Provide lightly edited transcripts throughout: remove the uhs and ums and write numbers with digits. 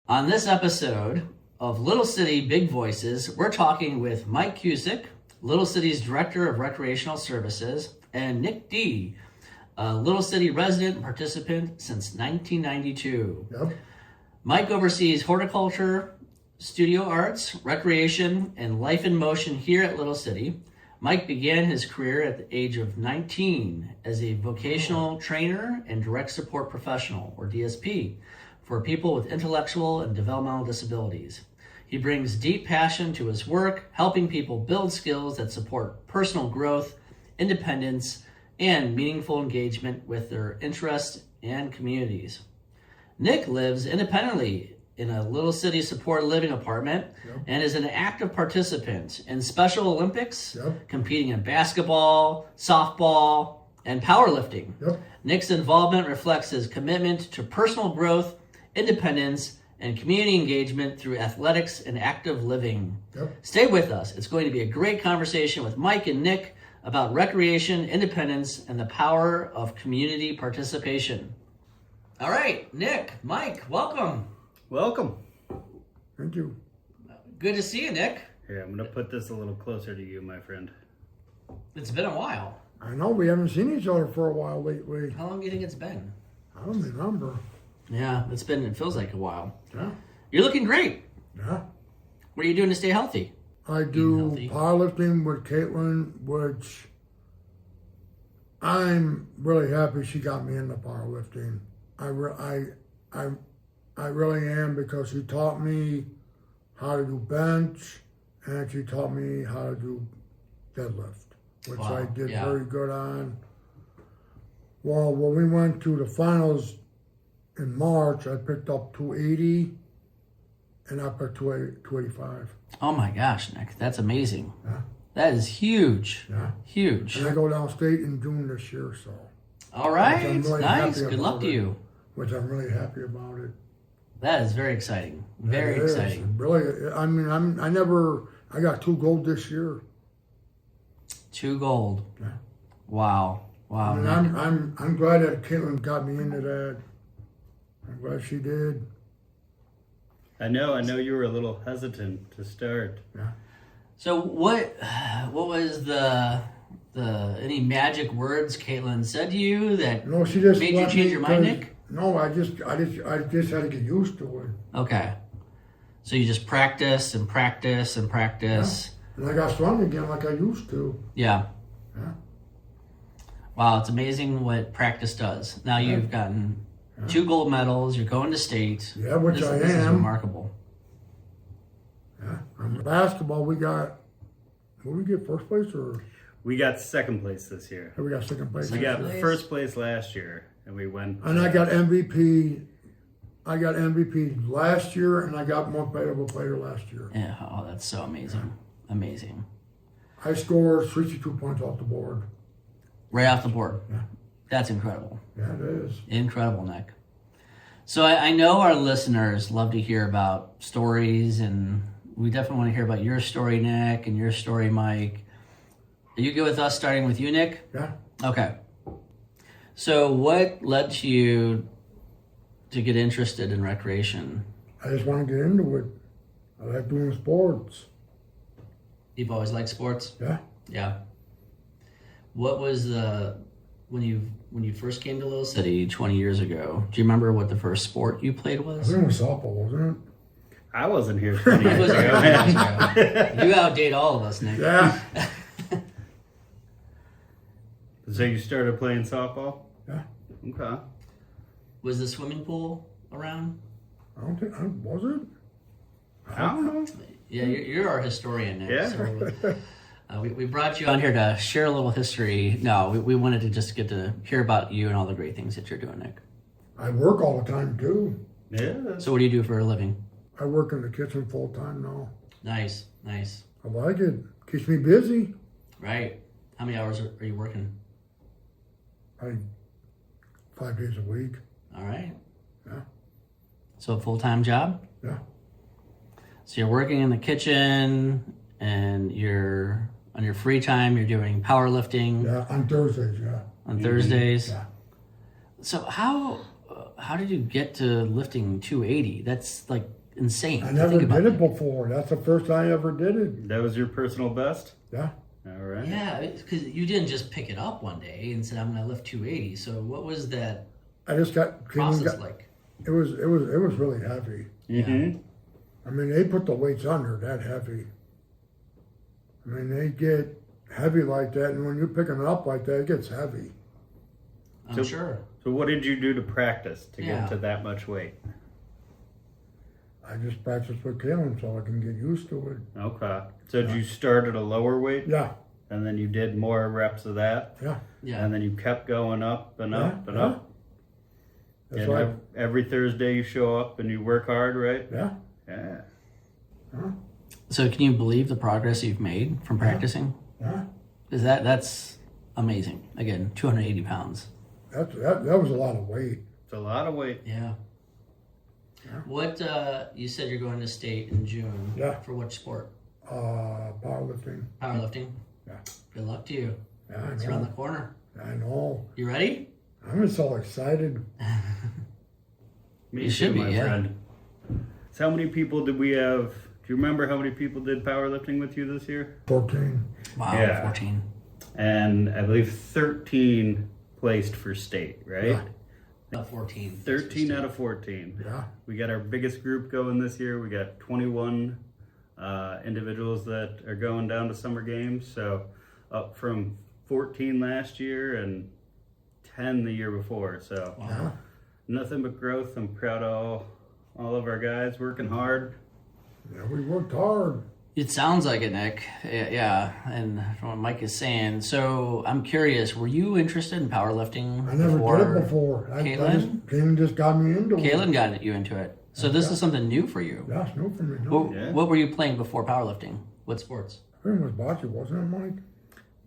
On this episode of Little City Big Voices, we're talking with Mike Cusick, Little City's Director of Recreational Services, and Nick D., a Little City resident and participant since 1992. Yep. Mike oversees horticulture, studio arts, recreation, and life in motion here at Little City. Mike began his career at the age of 19 as a vocational trainer and direct support professional, or DSP, for people with intellectual and developmental disabilities. He brings deep passion to his work, helping people build skills that support personal growth, independence, and meaningful engagement with their interests and communities. Nick lives independently in a Little City supported living apartment and is an active participant in Special Olympics, competing in basketball, softball, and powerlifting. Nick's involvement reflects his commitment to personal growth, independence, and community engagement through athletics and active living. Stay with us. It's going to be a great conversation with Mike and Nick about recreation, independence, and the power of community participation. All right, Nick, Mike, welcome. Welcome. Thank you. Good to see you, Nick. Here, I'm going to put this a little closer to you, my friend. It's been a while. I know we haven't seen each other for a while lately. How long do you think it's been? I don't remember. Yeah, it feels like a while. Yeah. You're looking great. Yeah. What are you doing to stay healthy? I do healthy. powerlifting with Caitlin, which I'm really happy she got me into powerlifting. I really am, because she taught me how to do bench and she taught me how to do deadlift, which I did very good on. Well, when we went to the finals in March, I picked up 280 and I picked 285. Oh my gosh, Nick, that's amazing. Yeah. That is huge. Yeah. Huge. And I go downstate in June this year, so. All right, Really nice. happy Good luck about to it, you. Which I'm really happy about it. That is very exciting. Very It is. exciting. Really, I mean, I got 2 gold this year. 2 gold. Yeah. Wow. I mean, Nick. I'm glad that Caitlin got me into that. I'm glad she did. I know you were a little hesitant to start. Yeah. So what was the any magic words Caitlin said to you that No, she just made you let change me, your mind, 'cause- Nick? No, I just had to get used to it. Okay. So you just practice and practice and practice. And I got strong again like I used to. Yeah. Yeah. Wow, it's amazing what practice does. Now you've gotten 2 gold medals. You're going to state. Yeah, which I This is am. remarkable. Yeah. On basketball, what did we get, first place or? We got second place this year. We got second place. We got place? first place last year, and we went. And I got MVP. I got MVP last year, and I got most valuable player last year. Yeah. Oh, that's so amazing. Amazing. I scored 62 points off the board. Right off the board. Yeah. That's incredible. Yeah, it is. Incredible, Nick. So I know our listeners love to hear about stories, and we definitely want to hear about your story, Nick, and your story, Mike. Are you good with us starting with you, Nick? Yeah. Okay. So what led to you to get interested in recreation? I just want to get into it. I like doing sports. You've always liked sports? Yeah. Yeah. What was when you first came to Little City 20 years ago, do you remember what the first sport you played I was? think it was softball, wasn't I wasn't here 20 It years was ago. 20 years ago. You outdate all of us, Nick. it? Yeah. So you started playing softball? Yeah. Okay. Was the swimming pool around? I don't think, was it? I don't know. Yeah, you're our historian, Nick. Yeah. So, we brought you on here to share a little history. No, we wanted to just get to hear about you and all the great things that you're doing, Nick. I work all the time too. Yeah. So what do you do for a living? I work in the kitchen full time now. Nice, nice. I like it. Keeps me busy. Right. How many hours are you working? 5 days a week. All right. Yeah. So a full-time job? Yeah. So you're working in the kitchen, and you're on your free time, you're doing powerlifting Yeah, on Thursdays, yeah. on Thursdays. Yeah. So how how did you get to lifting 280? That's like insane. I to never think about did it that. before. That's the first time I ever did it. That was your personal best? Yeah. All right. Yeah, because you didn't just pick it up one day and said, I'm going to lift 280. So what was that I just process like? It was really heavy. Mm-hmm. I mean, they put the weights under that heavy. I mean, they get heavy like that, and when you're picking it up like that, it gets heavy. I'm sure. So what did you do to practice to Yeah. get to that much weight? I just practice with Kalen so I can get used to it. Okay. So did you start at a lower weight? Yeah, And then you did more reps of that? yeah. Yeah. And then you kept going up and up and Yeah. up? That's And right. every Thursday you show up and you work hard, right? Yeah. Yeah. So can you believe the progress you've made from practicing? Yeah. Is that's amazing. Again, 280 pounds. That was a lot of weight. It's a lot of weight. Yeah. What, you said you're going to state in June. Yeah. For which sport? Powerlifting. Powerlifting? Yeah. Good luck to you. Yeah, I It's around the know. corner. I know. You ready? I'm just so excited. Me You should too, be, my yeah. friend. So how many people did we have? Do you remember how many people did powerlifting with you this year? 14. Wow, Yeah. 14. And I believe 13 placed for state, right? Yeah. 14. 13 out of 14. Yeah. We got our biggest group going this year. We got 21 individuals that are going down to summer games. So up from 14 last year and 10 the year before. So Yeah. nothing but growth. I'm proud of all of our guys working hard. Yeah, we worked hard. It sounds like it, Nick. Yeah, and from what Mike is saying. So I'm curious, were you interested in powerlifting I never did it before. Kalen just got me into it. Kalen got you into it. So this is something new for you. Yeah, it's new for me. No. Yeah. What were you playing before powerlifting? What sports? I think it was bocce, wasn't it, Mike?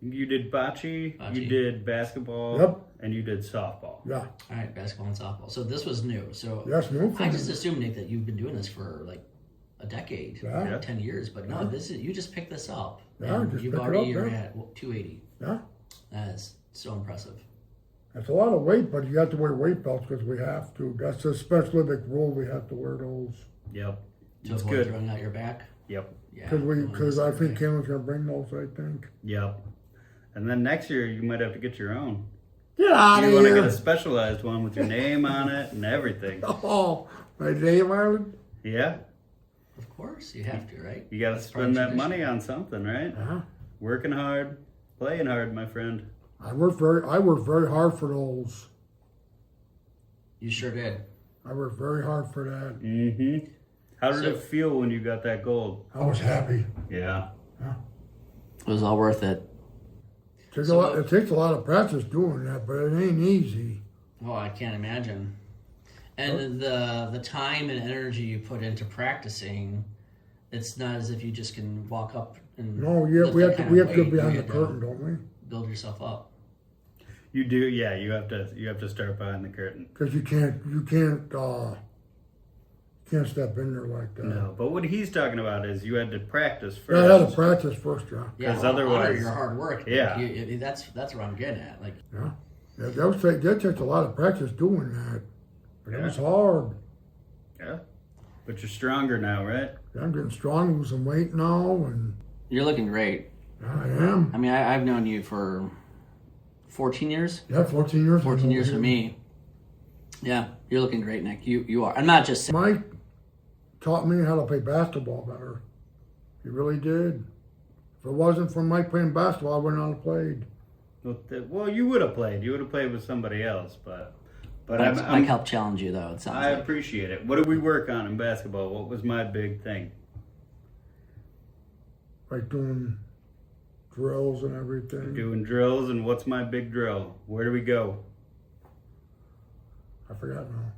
You did bocce, Bocce. you did basketball, Yep. and you did softball. Yeah. All right, basketball and softball. So this was new. So That's new for I me. just assumed, Nick, that you've been doing this for like a decade, Yeah. 10 years. But no, this is you just picked this up. Yeah, and just you've pick it already up, you're yeah. at 280. Yeah. That is so impressive. That's a lot of weight, but you have to wear weight belts because we have to. That's a special Olympic rule. We have to wear those. Yep. To It's avoid good. throwing out your back. Yep. Yeah. Because I think Okay. Kalen's going to bring those, I think. Yep. And then next year you might have to get your own. Get out You of want to here. get a specialized one with your name on it and everything. Oh, my name on it? Yeah. Of course, you have to, right? You got to That's part of spend that tradition. money on something, right? Yeah. Working hard, playing hard, my friend. I worked very hard for those. You sure did. I worked very hard for that. Mm-hmm. How did So- it feel when you got that gold? I was happy. Yeah. It was all worth it. It takes a lot of practice doing that, but it ain't easy. Oh, I can't imagine. And the time and energy you put into practicing, it's not as if you just can walk up and No, yeah, lift we that have to kind we of have to weight. be behind You the had to curtain, don't we? build yourself up. You do, yeah. You have to start behind the curtain. Because you can't step in there like that. No, but what he's talking about is you had to practice Yeah, I had to first. practice first, yeah. Yeah, 'Cause well, otherwise- honor your hard work. Yeah. That's what I'm getting at. Like, Yeah, that takes a lot of practice doing that. But it Yeah. was hard. Yeah. But you're stronger now, right? I'm getting strong, losing weight now, and you're looking great. I am. I mean, I've known you for 14 years. Yeah, 14 years. 14 years for ago. me. Yeah, you're looking great, Nick. You are. I'm not just saying. Mike taught me how to play basketball better. He really did. If it wasn't for Mike playing basketball, I wouldn't have played. Well, you would have played. You would have played with somebody else, but Mike helped challenge you, though. It sounds I like. appreciate it. What did we work on in basketball? What was my big thing? Like doing drills and everything. Doing drills, and what's my big drill? Where do we go? I forgot now.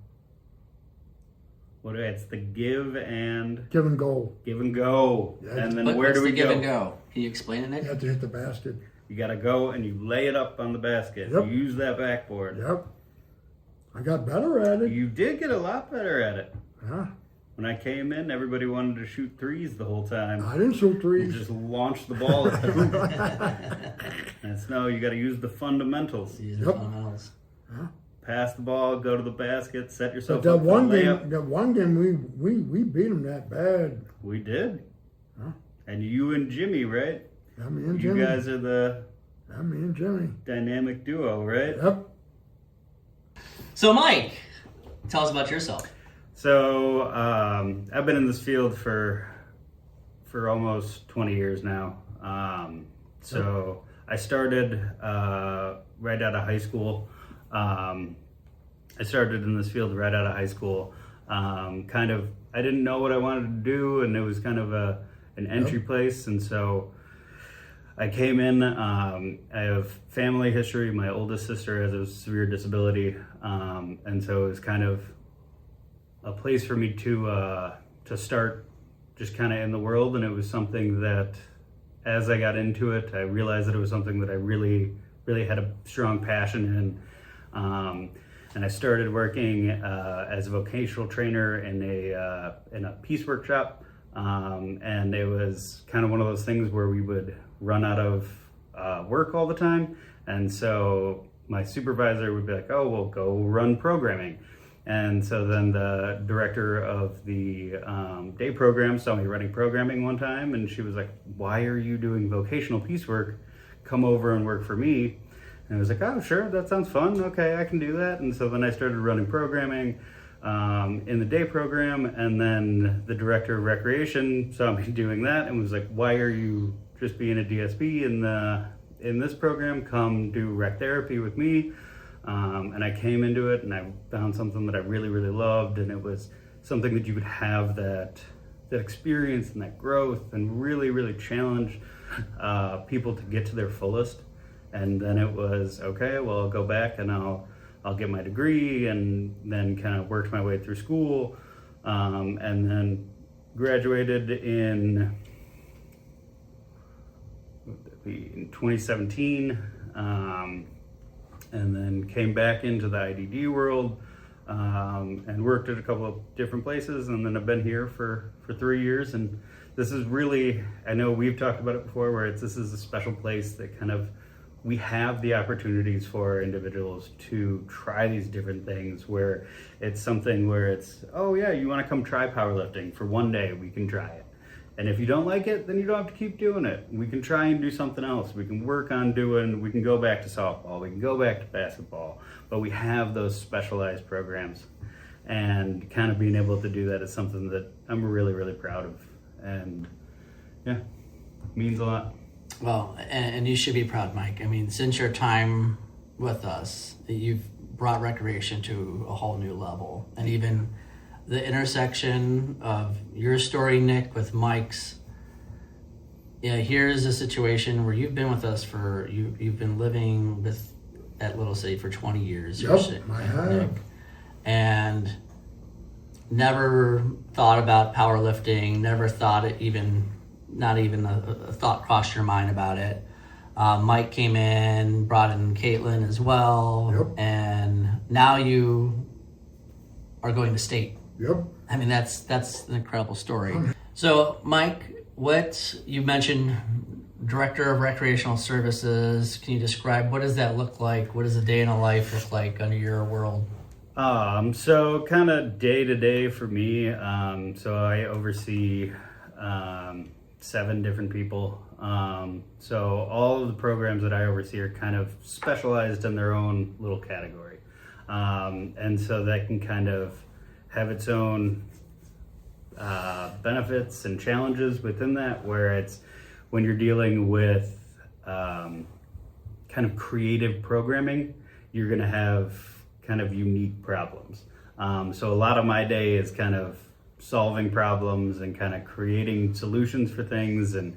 It's the give and Give and go. go. Yeah. And then What's where do we the give go? and go? Can you explain it, Nick? You have to hit the basket. You gotta go and you lay it up on the basket. Yep. You use that backboard. Yep. I got better at it. You did get a lot better at it. Yeah. When I came in, everybody wanted to shoot threes the whole time. I didn't shoot You threes. just launch the ball at the hoop. And it's no, you got to use the fundamentals. These are Yep. fundamentals. pass the ball, go to the basket, set yourself But up for a layup. that one game, we beat them that bad. We did. Huh? And you and Jimmy, right? Yeah, me and You Jimmy. guys are the Yeah, me and Jimmy. dynamic duo, right? Yep. So, Mike, tell us about yourself. So I've been in this field for almost 20 years now. So I started right out of high school. I started in this field right out of high school. I didn't know what I wanted to do, and it was kind of an entry place. And so I came in. I have family history. My oldest sister has a severe disability, and so it was kind of a place for me to start just kind of in the world. And it was something that, as I got into it, I realized that it was something that I really, really had a strong passion in. And I started working as a vocational trainer in a peace workshop. And it was kind of one of those things where we would run out of work all the time. And so my supervisor would be like, oh, well, go run programming. And so then the director of the day program saw me running programming one time, and she was like, why are you doing vocational peace work? Come over and work for me. And I was like, oh, sure, that sounds fun. Okay, I can do that. And so then I started running programming in the day program, and then the director of recreation saw me doing that and was like, why are you just being a DSP in this program? Come do rec therapy with me. And I came into it and I found something that I really, really loved, and it was something that you could have that experience and that growth and really, really challenge people to get to their fullest. And then it was, okay, well, I'll go back and I'll get my degree, and then kind of worked my way through school, and then graduated in 2017, and then came back into the IDD world, and worked at a couple of different places, and then I've been here for 3 years. And this is really, I know we've talked about it before, where this is a special place that kind of, we have the opportunities for individuals to try these different things, where it's something where it's, oh yeah, you want to come try powerlifting for one day, we can try it. And if you don't like it, then you don't have to keep doing it. We can try and do something else. We can work on we can go back to softball, we can go back to basketball, but we have those specialized programs. And kind of being able to do that is something that I'm really, really proud of. And yeah, means a lot. Well, and you should be proud, Mike. I mean, since your time with us, you've brought recreation to a whole new level. And even the intersection of your story, Nick, with Mike's, here's a situation where you've been with us you've been living at Little City for 20 years. Yep, I have. Nick, and never thought about powerlifting, never thought it not even a thought crossed your mind about it. Mike came in, brought in Caitlin as well. Yep. And now you are going to state. Yep. I mean, that's an incredible story. So, Mike, you mentioned Director of Recreational Services. Can you describe, what does that look like? What does a day in a life look like under your world? So kind of day to day for me. So I oversee 7 different people. So all of the programs that I oversee are kind of specialized in their own little category. And so that can kind of have its own benefits and challenges within that, where it's when you're dealing with kind of creative programming, you're going to have kind of unique problems. So a lot of my day is kind of solving problems and kind of creating solutions for things, and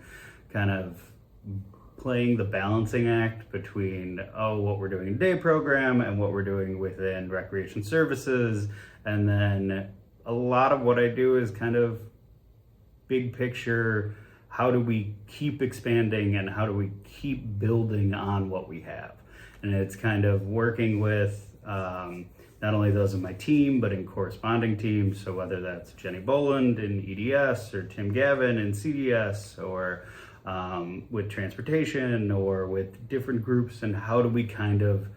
kind of playing the balancing act between what we're doing in day program and what we're doing within recreation services. And then a lot of what I do is kind of big picture, how do we keep expanding and how do we keep building on what we have? And it's kind of working with not only those in my team, but in corresponding teams. So whether that's Jenny Boland in EDS, or Tim Gavin in CDS, or with transportation, or with different groups, and how do we kind of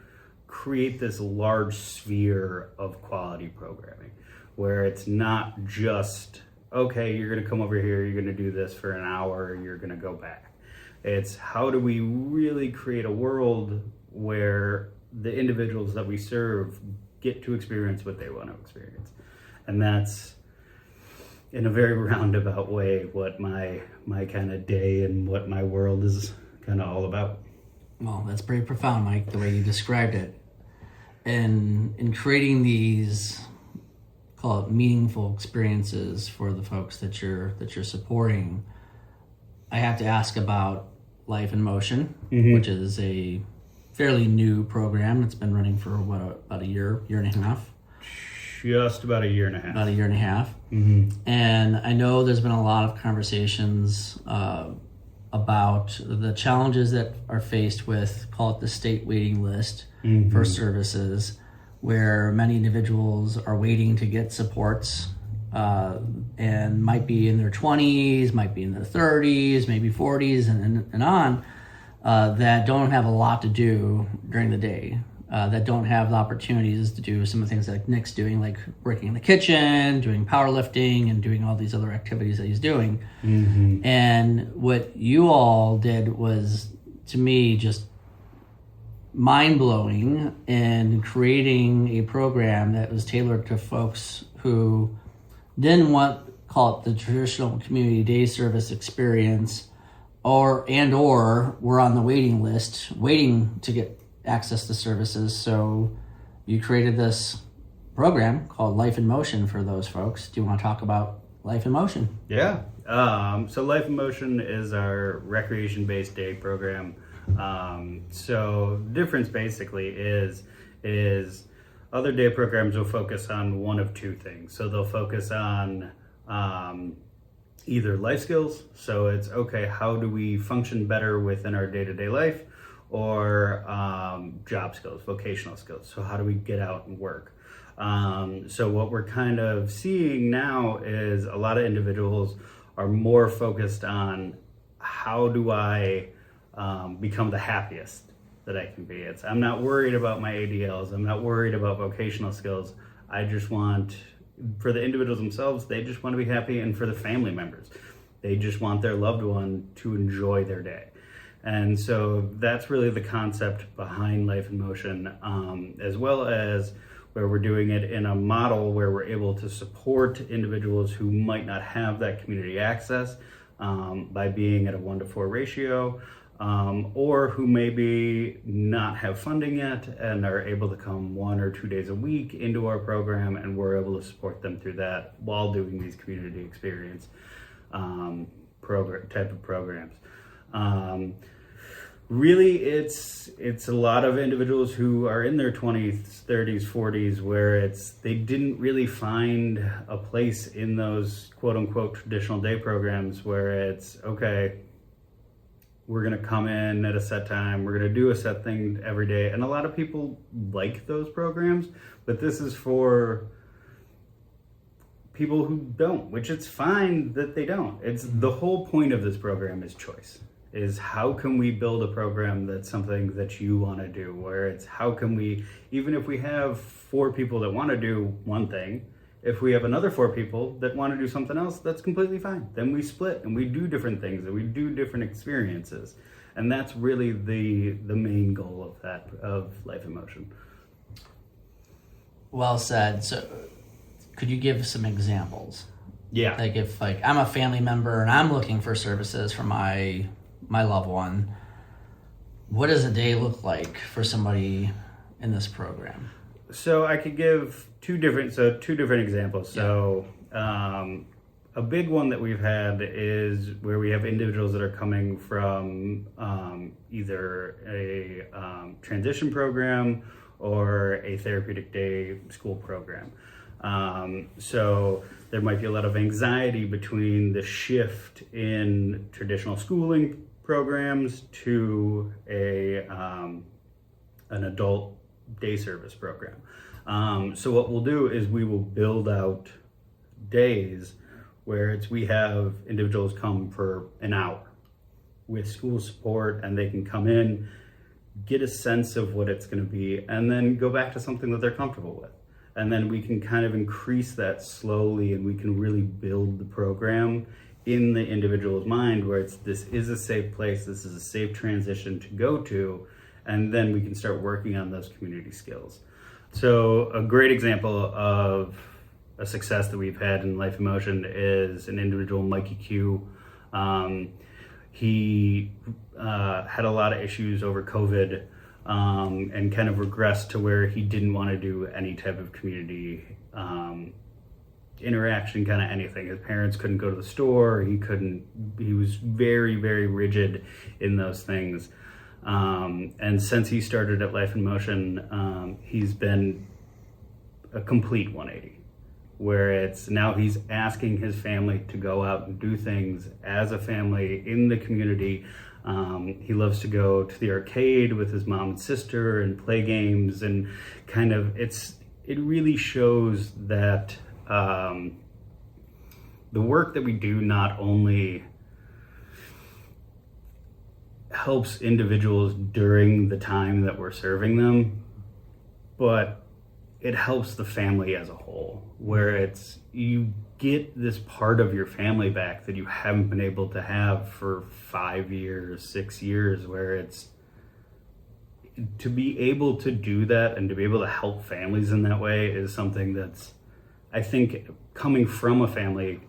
create this large sphere of quality programming where it's not just, okay, you're going to come over here, you're going to do this for an hour, you're going to go back. It's how do we really create a world where the individuals that we serve get to experience what they want to experience. And that's, in a very roundabout way, what my kind of day and what my world is kind of all about. Well, that's pretty profound, Mike, the way you described it. And in creating these, call it meaningful experiences for the folks that you're supporting, I have to ask about Life in Motion, which is a fairly new program. It's been running for about a year and a half. Just about a year and a half. About a year and a half. And I know there's been a lot of conversations about the challenges that are faced with, call it the state waiting list for services, where many individuals are waiting to get supports and might be in their 20s, might be in their 30s, maybe 40s and on, that don't have a lot to do during the day. That don't have the opportunities to do some of the things like Nick's doing, like working in the kitchen, doing powerlifting, and doing all these other activities that he's doing. And what you all did was, to me, just mind-blowing, and creating a program that was tailored to folks who didn't want, call it the traditional community day service experience, or were on the waiting list, waiting to get access to services. So you created this program called Life in Motion for those folks. Do you want to talk about Life in Motion? Yeah. So Life in Motion is our recreation-based day program. So the difference basically is other day programs will focus on one of two things. So they'll focus on either life skills. So it's, okay, how do we function better within our day-to-day life? Or job skills, vocational skills. So how do we get out and work? So what we're kind of seeing now is a lot of individuals are more focused on, how do I become the happiest that I can be? I'm not worried about my ADLs. I'm not worried about vocational skills. I just want, for the individuals themselves, they just want to be happy. And for the family members, they just want their loved one to enjoy their day. And so that's really the concept behind Life in Motion, as well as where we're doing it in a model where we're able to support individuals who might not have that community access by being at a 1-to-4 ratio, or who maybe not have funding yet and are able to come 1 or 2 days a week into our program, and we're able to support them through that while doing these community experience type of programs. Really, it's a lot of individuals who are in their 20s, 30s, 40s, where they didn't really find a place in those quote-unquote traditional day programs, where it's, okay, we're going to come in at a set time, we're going to do a set thing every day. And a lot of people like those programs, but this is for people who don't, which it's fine that they don't. It's the whole point of this program is choice. Is how can we build a program that's something that you want to do, where it's how can we, even if we have 4 people that want to do one thing, if we have another 4 people that want to do something else, that's completely fine. Then we split and we do different things and we do different experiences. And that's really the main goal of Life in Motion. Well said. So could you give some examples? Yeah. Like if I'm a family member and I'm looking for services for my loved one, what does a day look like for somebody in this program? So I could give two different examples. So a big one that we've had is where we have individuals that are coming from either a transition program or a therapeutic day school program. So there might be a lot of anxiety between the shift in traditional schooling programs to an adult day service program. So what we'll do is we will build out days where we have individuals come for an hour with school support, and they can come in, get a sense of what it's going to be, and then go back to something that they're comfortable with. And then we can kind of increase that slowly, and we can really build the program in the individual's mind where this is a safe place, this is a safe transition to go to, and then we can start working on those community skills. So a great example of a success that we've had in Life in Motion is an individual, Mike Cusick. He had a lot of issues over COVID and kind of regressed to where he didn't want to do any type of community interaction, kind of anything. His parents couldn't go to the store. He was very, very rigid in those things. And since he started at Life in Motion, he's been a complete 180. Where it's now he's asking his family to go out and do things as a family in the community. He loves to go to the arcade with his mom and sister and play games, and kind of it really shows that the work that we do not only helps individuals during the time that we're serving them, but it helps the family as a whole, where it's you get this part of your family back that you haven't been able to have for 5 years, 6 years, where it's to be able to do that and to be able to help families in that way is something that's, I think, coming from a family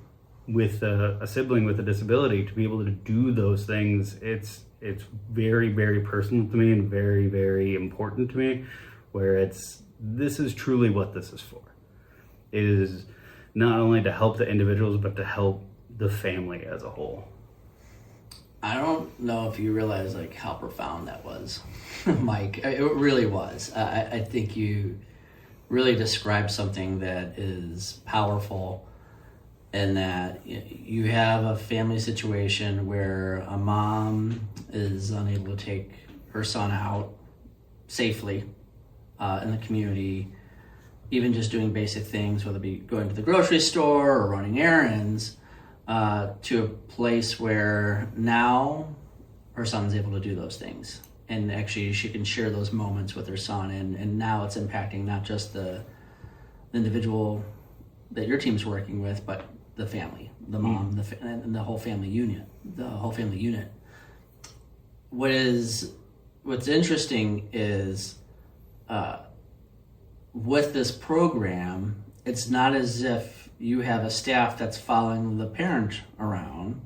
with a sibling with a disability, to be able to do those things, it's very, very personal to me and very, very important to me, where this is truly what this is for. It is not only to help the individuals, but to help the family as a whole. I don't know if you realize like how profound that was, Mike. It really was. I think you really described something that is powerful, and that you have a family situation where a mom is unable to take her son out safely in the community, even just doing basic things, whether it be going to the grocery store or running errands, to a place where now her son's able to do those things. And actually she can share those moments with her son, and now it's impacting not just the individual that your team's working with, but the family, the mom, and the whole family unit. What's interesting is with this program, it's not as if you have a staff that's following the parent around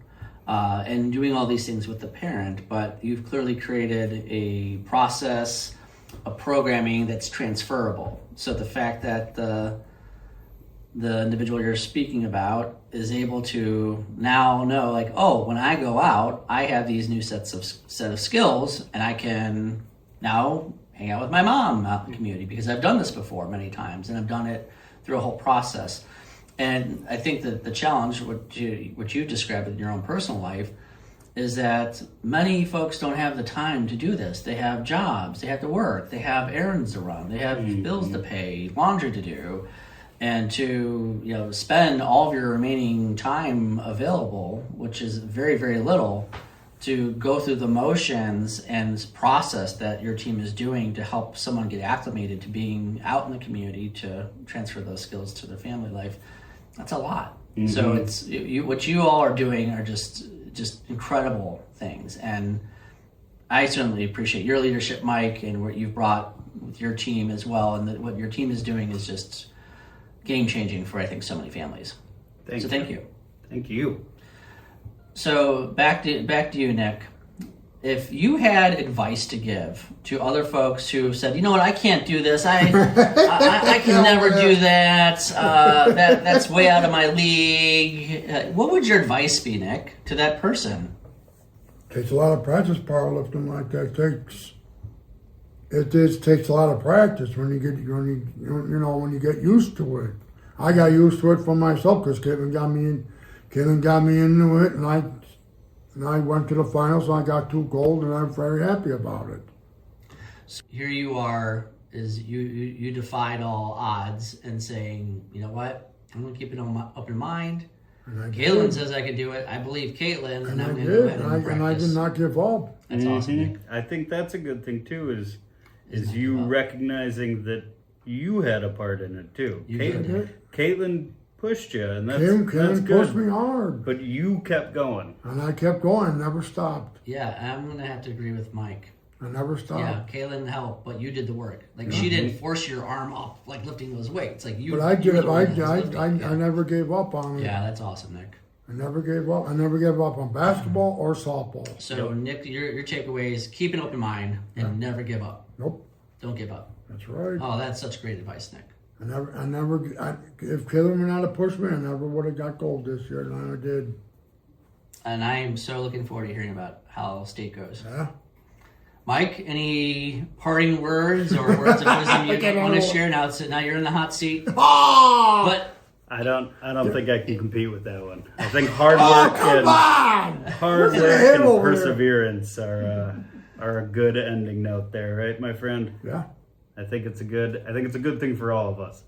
and doing all these things with the parent, but you've clearly created a process, a programming that's transferable. So the fact that the individual you're speaking about is able to now know, like, oh, when I go out, I have these new set of skills, and I can now hang out with my mom out in the community because I've done this before many times, and I've done it through a whole process. And I think that the challenge, what you described in your own personal life, is that many folks don't have the time to do this. They have jobs, they have to work, they have errands to run, they have bills to pay, laundry to do, and to spend all of your remaining time available, which is very, very little, to go through the motions and process that your team is doing to help someone get acclimated to being out in the community to transfer those skills to their family life. That's a lot. Mm-hmm. So it's what you all are doing are just incredible things, and I certainly appreciate your leadership, Mike, and what you've brought with your team as well. And what your team is doing is just game changing for, I think, so many families. Thank you. Thank you. So back to you, Nick. If you had advice to give to other folks who said, you know what, I can't do this. I can never do that. That's way out of my league. What would your advice be, Nick, to that person? It takes a lot of practice powerlifting like that. It takes a lot of practice when you get used to it. I got used to it for myself because Kevin got me into it, and I went to the finals, and I got 2 gold, and I'm very happy about it. So here you are, you defied all odds and saying, you know what, I'm going to keep it on my open mind. Caitlin says I could do it. I believe Caitlin, and I'm I going to did, go ahead and and I practice. did not give up. That's awesome, Nick. I think that's a good thing too. Is not you give up. recognizing that you had a part in it too. You did, Nick. Caitlin pushed you, and that's Kim that's pushed good. me hard, But you kept going. and I kept going, never stopped. Yeah, I'm going to have to agree with Mike. I never Yeah, stopped. Caitlin helped, but you did the work. Like, she didn't force your arm up, like lifting those weights. Like, you. But I you did were it. the one that was lifting. I never gave up on it. Yeah, that's awesome, Nick. I never gave up. I never gave up on basketball or softball. So, Nick, your takeaway is keep an open mind and never give up. Nope, Don't give up. that's right. Oh, that's such great advice, Nick. If Caitlin would not have pushed me, I never would have got gold this year, and I did. And I am so looking forward to hearing about how state goes. Yeah. Mike, any parting words or words of wisdom you want to share? Now you're in the hot seat. Oh! But I don't think I can compete with that one. I think hard work Come on! hard Get work your head and over here. perseverance are a good ending note there, right, my friend? Yeah. I think it's a good thing for all of us.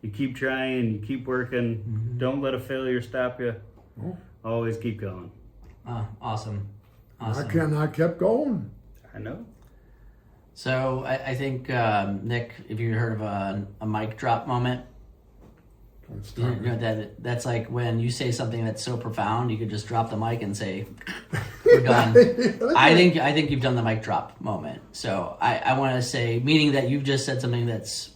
You keep trying, you keep working. Mm-hmm. Don't let a failure stop you. Oh. Always keep going. awesome. I kept going. I know. So I think, Nick, if you heard of a mic drop moment, you know that's like when you say something that's so profound, you could just drop the mic and say, "We're done." I think you've done the mic drop moment. So I want to say, meaning that you've just said something that's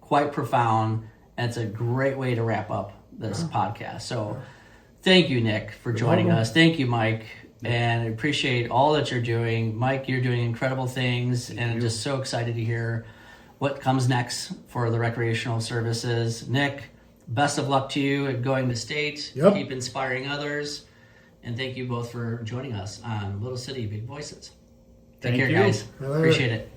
quite profound, and it's a great way to wrap up this podcast. So thank you, Nick, for joining us. Thank you, Mike. And I appreciate all that you're doing. Mike, you're doing incredible things, and I'm just so excited to hear what comes next for the recreational services. Nick, best of luck to you at going to state. Yep. Keep inspiring others. And thank you both for joining us on Little City Big Voices. Take Thank care, you. guys. Later. Appreciate it.